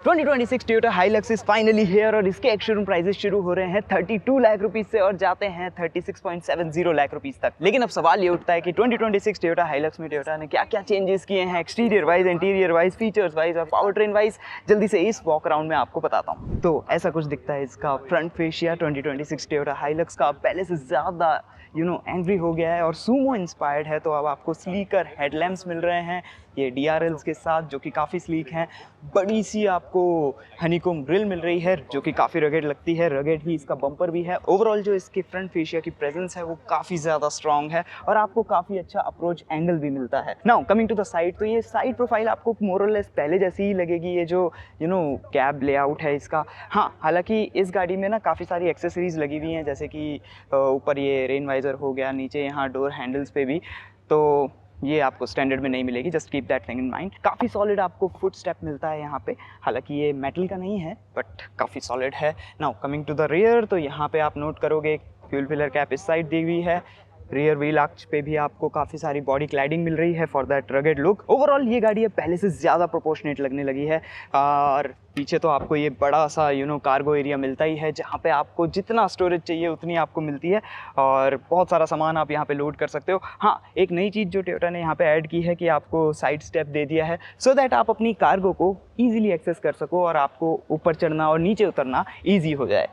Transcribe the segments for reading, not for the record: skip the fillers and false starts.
2026 Toyota Hilux is finally here और इसके ex-showroom prices शुरू हो रहे हैं 32 लाख रुपीस से और जाते हैं 36.70 लाख रुपीस तक। लेकिन अब सवाल ये उठता है कि 2026 टोयोटा हाइलक्स में टोयोटा ने क्या-क्या चेंजेस किए हैं exterior wise, interior wise, features wise और पावर ट्रेन वाइज। जल्दी से इस वॉक अराउंड में आपको बताता हूँ। तो ऐसा कुछ दिखता है इसका फ्रंट फेशिया 2026 टोयोटा हाइलक्स का। पहले से ज़्यादा एंग्री हो गया है और सूमो इंस्पायर्ड है। तो अब आपको स्लीकर हेडलैम्प्स मिल रहे हैं ये DRLs के साथ, जो कि काफ़ी स्लीक हैं। बड़ी सी आपको हनीकोम ग्रिल मिल रही है जो कि काफ़ी रगेड लगती है। रगेड ही इसका बम्पर भी है। ओवरऑल जो इसके फ्रंट फेशिया की प्रेजेंस है वो काफ़ी ज़्यादा स्ट्रॉन्ग है और आपको काफ़ी अच्छा अप्रोच एंगल भी मिलता है। Now coming to the side, तो ये साइड प्रोफाइल आपको मोर और लेस पहले जैसी ही लगेगी। ये जो कैब लेआउट है इसका, हाँ, हालांकि इस गाड़ी में ना काफ़ी सारी एक्सेसरीज लगी हुई हैं, जैसे कि ऊपर ये रेन वाइजर हो गया, नीचे यहाँ डोर हैंडल्स पे भी। तो ये आपको स्टैंडर्ड में नहीं मिलेगी, just keep that thing in mind. काफ़ी सॉलिड आपको फुट स्टेप मिलता है यहाँ पे, हालांकि ये मेटल का नहीं है बट काफ़ी सॉलिड है। Now coming to the rear, तो यहाँ पे आप नोट करोगे फ्यूल फिलर कैप इस साइड दी हुई है। रियर व्हील आर्च पे भी आपको काफ़ी सारी बॉडी क्लैडिंग मिल रही है for that rugged look. Overall ये गाड़ी अब पहले से ज़्यादा प्रोपोर्शनेट लगने लगी है। और पीछे तो आपको ये बड़ा सा कार्गो एरिया मिलता ही है, जहाँ पे आपको जितना स्टोरेज चाहिए उतनी आपको मिलती है और बहुत सारा सामान आप यहाँ पे लोड कर सकते हो। हाँ, एक नई चीज़ जो टोयोटा ने यहाँ पे ऐड की है कि आपको साइड स्टेप दे दिया है सो दैट आप अपनी कार्गो को ईजिली एक्सेस कर सको और आपको ऊपर चढ़ना और नीचे उतरना ईजी हो जाए।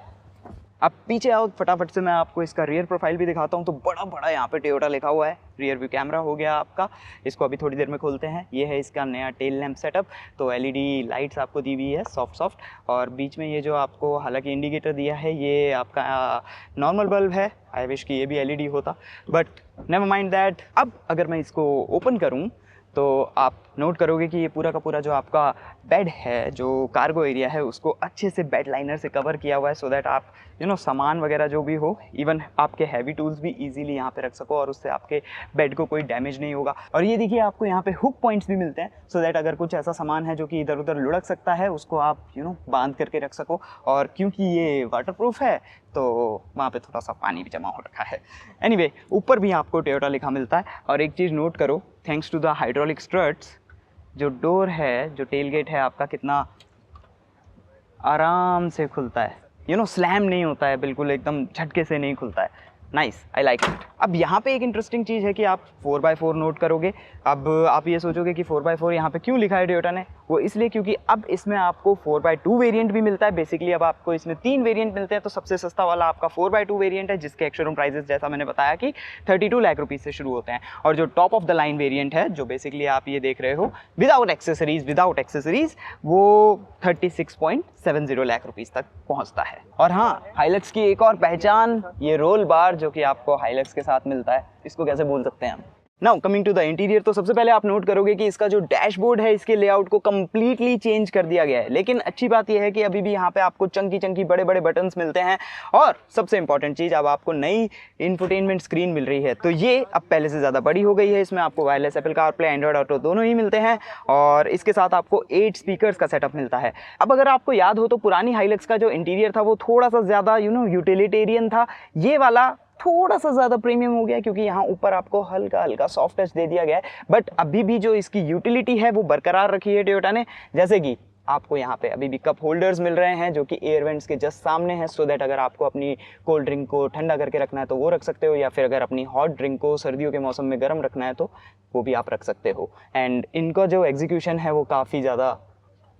अब पीछे आओ, फटाफट से मैं आपको इसका रियर प्रोफाइल भी दिखाता हूँ। तो बड़ा बड़ा यहाँ पे टोयोटा लिखा हुआ है। रियर व्यू कैमरा हो गया आपका, इसको अभी थोड़ी देर में खोलते हैं। ये है इसका नया टेल लैंप सेटअप। तो LED लाइट्स आपको दी हुई है सॉफ्ट और बीच में ये जो आपको हालांकि इंडिकेटर दिया है ये आपका नॉर्मल बल्ब है। आई विश कि ये भी LED होता, बट नेवर माइंड दैट। अब अगर मैं इसको ओपन करूँ तो आप नोट करोगे कि ये पूरा का पूरा जो आपका बेड है, जो कार्गो एरिया है, उसको अच्छे से बेड लाइनर से कवर किया हुआ है सो दैट आप सामान वगैरह जो भी हो, इवन आपके हैवी टूल्स भी इजीली यहाँ पे रख सको और उससे आपके बेड को कोई डैमेज नहीं होगा। और ये देखिए आपको यहाँ पे हुक पॉइंट्स भी मिलते हैं सो दैट अगर कुछ ऐसा सामान है जो कि इधर उधर लुढ़क सकता है उसको आप बांध करके रख सको। और क्योंकि ये वाटरप्रूफ है तो वहाँ पे थोड़ा सा पानी भी जमा हो रखा है। एनीवे, ऊपर भी आपको टोयोटा लिखा मिलता है। और एक चीज़ नोट करो, thanks to the hydraulic struts, जो डोर है, जो टेल गेट है आपका, कितना आराम से खुलता है। स्लैम नहीं होता है, बिल्कुल एकदम झटके से नहीं खुलता है। Nice, I like it. अब यहाँ पे एक इंटरेस्टिंग चीज़ है कि आप 4x4 नोट करोगे। अब आप ये सोचोगे कि 4x4 यहाँ पे क्यों लिखा है टोयोटा ने, वो इसलिए क्योंकि अब इसमें आपको 4x2 वेरिएंट भी मिलता है। बेसिकली अब आपको इसमें 3 वेरिएंट मिलते हैं। तो सबसे सस्ता वाला आपका 4x2 वेरिएंट है, जिसके एक्स-शोरूम प्राइसेस जैसा मैंने बताया कि 32 लाख रुपीस से शुरू होते हैं। और जो top of the line variant है, जो बेसिकली आप ये देख रहे हो विदाउट एक्सेसरीज, वो 36.70 लाख रुपीस तक पहुँचता है। और हाँ, हाइलक्स की एक और पहचान, ये रोल बार जो कि आपको हाइलक्स के साथ मिलता है, इसको कैसे भूल सकते हैं हम। Now coming to the interior, तो सबसे पहले आप नोट करोगे कि इसका जो डैशबोर्ड है, इसके लेआउट को कम्प्लीटली चेंज कर दिया गया है। लेकिन अच्छी बात यह है कि अभी भी यहाँ पे आपको चंकी बड़े बड़े बटन्स मिलते हैं। और सबसे इंपॉर्टेंट चीज़, अब आपको नई इंफोटेनमेंट स्क्रीन मिल रही है। तो ये अब पहले से ज़्यादा बड़ी हो गई है। इसमें आपको wireless Apple CarPlay, Android auto दोनों ही मिलते हैं और इसके साथ आपको 8 स्पीकर्स का सेटअप मिलता है। अब अगर आपको याद हो तो पुरानी हाइलक्स का जो इंटीरियर था वो थोड़ा सा ज़्यादा यूटिलिटेरियन था। ये वाला थोड़ा सा ज़्यादा प्रीमियम हो गया क्योंकि यहाँ ऊपर आपको हल्का सॉफ्ट टच दे दिया गया है। बट अभी भी जो इसकी यूटिलिटी है वो बरकरार रखी है टोयोटा ने। जैसे कि आपको यहाँ पे अभी भी कप होल्डर्स मिल रहे हैं जो कि एयर वेंट्स के जस्ट सामने हैं, सो दैट अगर आपको अपनी कोल्ड ड्रिंक को ठंडा करके रखना है तो वो रख सकते हो, या फिर अगर अपनी हॉट ड्रिंक को सर्दियों के मौसम में गर्म रखना है तो वो भी आप रख सकते हो। एंड इनका जो एग्जीक्यूशन है वो काफ़ी ज़्यादा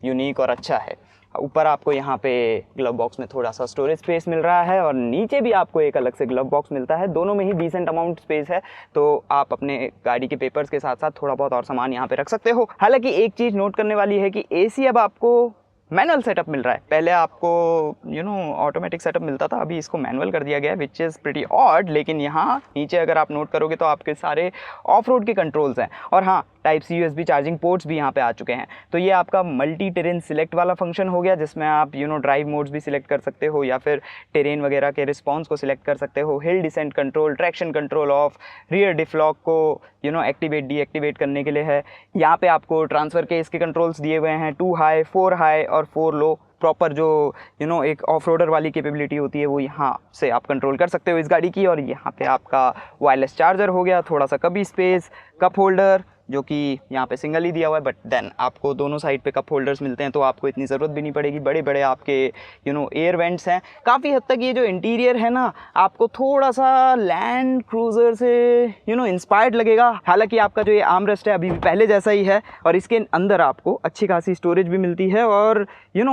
यूनिक और अच्छा है। ऊपर आपको यहाँ पे ग्लव बॉक्स में थोड़ा सा स्टोरेज स्पेस मिल रहा है और नीचे भी आपको एक अलग से ग्लव बॉक्स मिलता है। दोनों में ही डिसेंट अमाउंट स्पेस है, तो आप अपने गाड़ी के पेपर्स के साथ साथ थोड़ा बहुत और सामान यहाँ पे रख सकते हो। हालांकि एक चीज़ नोट करने वाली है कि AC अब आपको मैनुअल सेटअप मिल रहा है। पहले आपको ऑटोमेटिक सेटअप मिलता था, अभी इसको मैनुअल कर दिया गया है, विच इज़ प्रीटी ऑड। लेकिन यहाँ नीचे अगर आप नोट करोगे तो आपके सारे ऑफ रोड के कंट्रोल्स हैं। और हाँ, Type-C USB चार्जिंग पोर्ट्स भी यहाँ पे आ चुके हैं। तो ये आपका मल्टी टेरेन सिलेक्ट वाला फंक्शन हो गया, जिसमें आप ड्राइव मोड्स भी सिलेक्ट कर सकते हो या फिर टेरेन वगैरह के रिस्पॉन्स को सिलेक्ट कर सकते हो। Hill descent control, traction control off, rear diff lock को एक्टिवेट डीएक्टिवेट करने के लिए है। यहाँ पे आपको ट्रांसफ़र केस के कंट्रोल्स दिए हुए हैं, 2 हाई, 4 हाई और 4 लो। प्रॉपर जो एक ऑफ रोडर वाली कैपेबिलिटी होती है वो यहाँ से आप कंट्रोल कर सकते हो इस गाड़ी की। और यहाँ पे आपका वायरलेस चार्जर हो गया, थोड़ा सा कभी स्पेस, कप होल्डर, जो कि यहाँ पे सिंगल ही दिया हुआ है, बट देन आपको दोनों साइड पे कप होल्डर्स मिलते हैं तो आपको इतनी ज़रूरत भी नहीं पड़ेगी। बड़े बड़े आपके एयर वेंट्स हैं। काफ़ी हद तक ये जो इंटीरियर है ना, आपको थोड़ा सा लैंड क्रूज़र से इंस्पायर्ड लगेगा। हालांकि आपका जो ये आर्मरेस्ट है अभी भी पहले जैसा ही है, और इसके अंदर आपको अच्छी खासी स्टोरेज भी मिलती है, और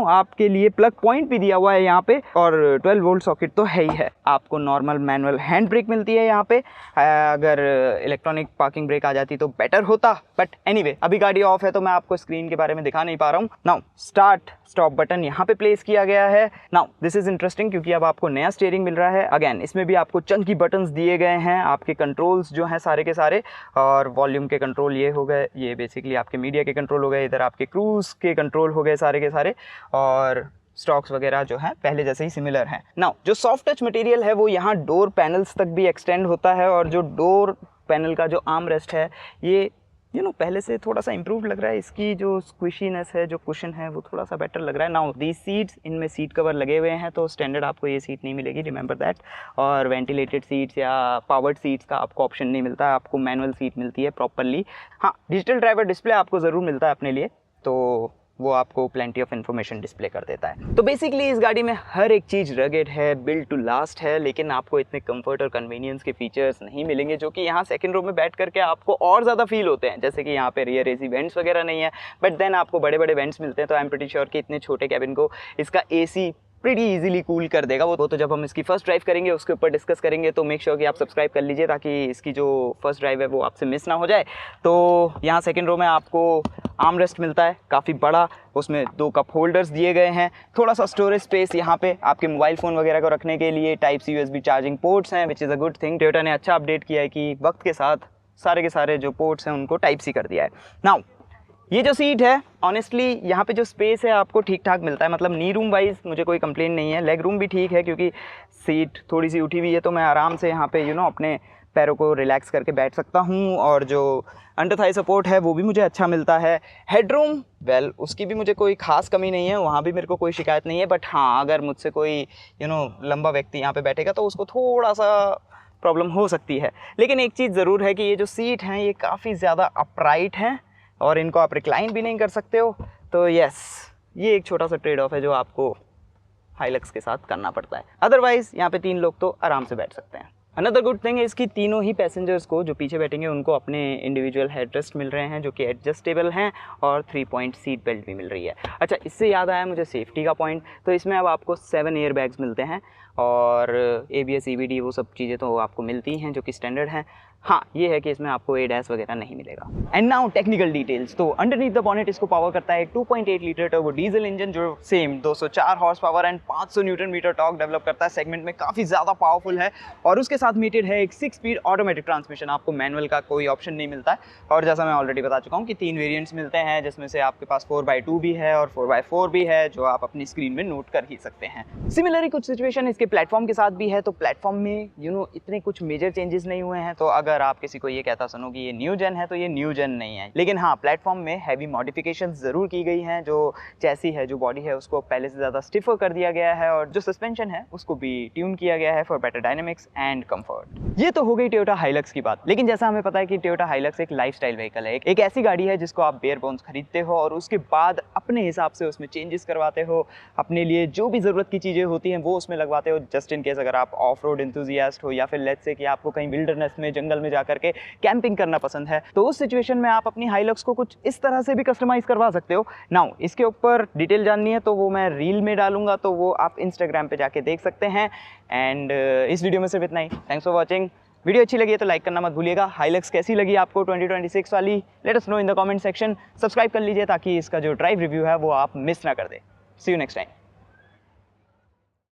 आपके लिए प्लग पॉइंट भी दिया हुआ है यहाँ पे, और 12 वोल्ट सॉकेट तो है ही है। आपको नॉर्मल मैनुअल हैंड ब्रेक मिलती है यहाँ पे। अगर इलेक्ट्रॉनिक पार्किंग ब्रेक आ जाती तो बेटर होता, बट एनीवे अभी गाड़ी ऑफ है तो मैं आपको स्क्रीन के बारे में दिखा नहीं पा रहा हूँ। नाउ स्टार्ट स्टॉप बटन यहाँ पे प्लेस किया गया है। नाउ दिस इज इंटरेस्टिंग क्योंकि अब आपको नया स्टीयरिंग मिल रहा है। अगेन इसमें भी आपको चंकी बटन्स दिए गए हैं। आपके कंट्रोल्स जो हैं सारे के सारे, और वॉल्यूम के कंट्रोल ये हो गए, ये बेसिकली आपके मीडिया के कंट्रोल हो गए, इधर आपके क्रूज के कंट्रोल हो गए सारे के सारे, और स्टॉक्स वगैरह जो है पहले जैसे ही सिमिलर हैं। नाउ जो सॉफ्ट टच मटेरियल है वो यहाँ डोर पैनल्स तक भी एक्सटेंड होता है, और जो डोर पैनल का जो आर्म रेस्ट है ये पहले से थोड़ा सा इम्प्रूव लग रहा है। इसकी जो स्क्विशीनेस है, जो कुशन है, वो थोड़ा सा बेटर लग रहा है। नाउ दी सीट्स, इनमें सीट कवर लगे हुए हैं तो स्टैंडर्ड आपको ये सीट नहीं मिलेगी, रिमेंबर दैट। और वेंटिलेटेड सीट्स या पावर्ड सीट्स का आपको ऑप्शन नहीं मिलता है, आपको मैनुअल सीट मिलती है प्रॉपरली। हाँ, डिजिटल ड्राइवर डिस्प्ले आपको ज़रूर मिलता है अपने लिए, तो वो आपको प्लेंटी ऑफ इन्फॉर्मेशन डिस्प्ले कर देता है। तो बेसिकली इस गाड़ी में हर एक चीज़ रगेड है, बिल्ड टू लास्ट है, लेकिन आपको इतने कंफर्ट और कन्वीनियंस के फीचर्स नहीं मिलेंगे जो कि यहाँ सेकंड रो में बैठ करके आपको और ज़्यादा फील होते हैं। जैसे कि यहाँ पे रियर एसी वेंट्स वगैरह नहीं है, बट देन आपको बड़े बड़े वेंट्स मिलते हैं, तो आई एम प्रीटी श्योर कि इतने छोटे कैबिन को इसका एसी प्रीटी इजीली कूल कर देगा। वो तो जब हम इसकी फर्स्ट ड्राइव करेंगे उसके ऊपर डिस्कस करेंगे, तो मेक श्योर कि आप सब्सक्राइब कर लीजिए ताकि इसकी जो फर्स्ट ड्राइव है वो आपसे मिस ना हो जाए। तो यहाँ सेकंड रो में आपको आर्म रेस्ट मिलता है काफ़ी बड़ा, उसमें 2 कप होल्डर्स दिए गए हैं, थोड़ा सा स्टोरेज स्पेस यहाँ पे आपके मोबाइल फ़ोन वगैरह को रखने के लिए, type C USB charging ports हैं, which is a good thing. Toyota ने अच्छा अपडेट किया है कि वक्त के साथ सारे के सारे जो पोर्ट्स हैं उनको टाइप सी कर दिया है। नाउ ये जो सीट है ऑनेस्टली यहाँ पे जो स्पेस है आपको ठीक ठाक मिलता है, मतलब नी रूम वाइज मुझे कोई कंप्लेन नहीं है। लेग रूम भी ठीक है क्योंकि सीट थोड़ी सी उठी हुई है, तो मैं आराम से यहाँ पे अपने पैरों को रिलैक्स करके बैठ सकता हूँ, और जो अंडर थाई सपोर्ट है वो भी मुझे अच्छा मिलता है। हेडरूम वेल उसकी भी मुझे कोई खास कमी नहीं है, वहाँ भी मेरे को कोई शिकायत नहीं है, बट हाँ अगर मुझसे कोई लंबा व्यक्ति यहाँ पे बैठेगा तो उसको थोड़ा सा प्रॉब्लम हो सकती है। लेकिन एक चीज़ ज़रूर है कि ये जो सीट हैं ये काफ़ी ज़्यादा अपराइट हैं, और इनको आप रिक्लाइन भी नहीं कर सकते हो। तो यस, ये एक छोटा सा ट्रेड ऑफ है जो आपको हाइलक्स के साथ करना पड़ता है। अदरवाइज़ यहाँ पे 3 लोग तो आराम से बैठ सकते हैं। अनदर गुड थिंग है इसकी तीनों ही पैसेंजर्स को जो पीछे बैठेंगे उनको अपने इंडिविजुअल हेडरेस्ट मिल रहे हैं जो कि एडजस्टेबल हैं, और 3 पॉइंट सीट बेल्ट भी मिल रही है। अच्छा, इससे याद आया मुझे सेफ्टी का पॉइंट, तो इसमें अब आपको 7 एयर बैग्स मिलते हैं, और ABS EBD वो सब चीज़ें तो आपको मिलती हैं जो कि स्टैंडर्ड हैं। हाँ, ये है कि इसमें आपको ADAS वगैरह नहीं मिलेगा। And now technical details. तो अंडरनीथ द बॉनेट इसको पावर करता है 2.8 लीटर टर्बो डीजल इंजन जो same 204 horse power and 500 newton metre torque develop करता है। सेगमेंट में काफ़ी ज़्यादा पावरफुल है, और उसके साथ मेटेड है एक 6 स्पीड ऑटोमेटिक ट्रांसमिशन। आपको मैनुअल का कोई ऑप्शन नहीं मिलता है, और जैसा मैं ऑलरेडी बता चुका हूँ कि 3 वेरियंट्स मिलते हैं, जिसमें से आपके पास 4x2 भी है और 4x4 भी है, जो आप अपनी स्क्रीन में नोट कर ही सकते हैं। सिमिलरली कुछ सिचुएशन इसके प्लेटफॉर्म के साथ भी है। तो प्लेटफॉर्म में इतने कुछ मेजर चेंजेस नहीं हुए हैं, तो अगर आप किसी को ये कहता सुनो कि ये न्यू जेन है तो ये न्यू जेन नहीं है। लेकिन हाँ, प्लेटफॉर्म में हैवी मॉडिफिकेशंस ज़रूर की गई हैं। जो चैसी है, जो बॉडी है, उसको पहले से ज़्यादा स्टिफर कर दिया गया है, और जो सस्पेंशन है उसको भी ट्यून किया गया है for better dynamics and comfort. ये तो हो गई टोयोटा हाइलक्स की बात। लेकिन जैसा हमें पता है कि टोयोटा हाइलक्स एक लाइफस्टाइल व्हीकल है, एक ऐसी गाड़ी है जिसको आप बेयर बोन्स खरीदते हो और उसके बाद अपने हिसाब से उसमें चेंजेस करवाते हो, अपने लिए जो भी ज़रूरत की चीज़ें होती हैं वो उसमें लगवाते हो, जस्ट इन केस अगर आप ऑफ रोड इंथुजियास्ट हो, या फिर लेट्स से कि आपको कहीं विल्डरनेस में, जंगल में जा करके कैंपिंग करना पसंद है, तो उस सिचुएशन में आप अपनी हाइलक्स को कुछ इस तरह से भी कस्टमाइज करवा सकते हो। नाउ इसके ऊपर डिटेल जाननी है तो वो मैं रील में डालूंगा, तो वो आप इंस्टाग्राम पे जाके देख सकते हैं। एंड इस वीडियो में सिर्फ इतना ही। Thanks for watching. वीडियो अच्छी लगी है तो लाइक करना मत भूलिएगा। हाइलक्स कैसी लगी आपको 2026 वाली, let us know in the comment section. Subscribe कर लीजिए ताकि इसका जो ड्राइव रिव्यू है वो आप मिस ना कर दे। सी यू नेक्स्ट टाइम।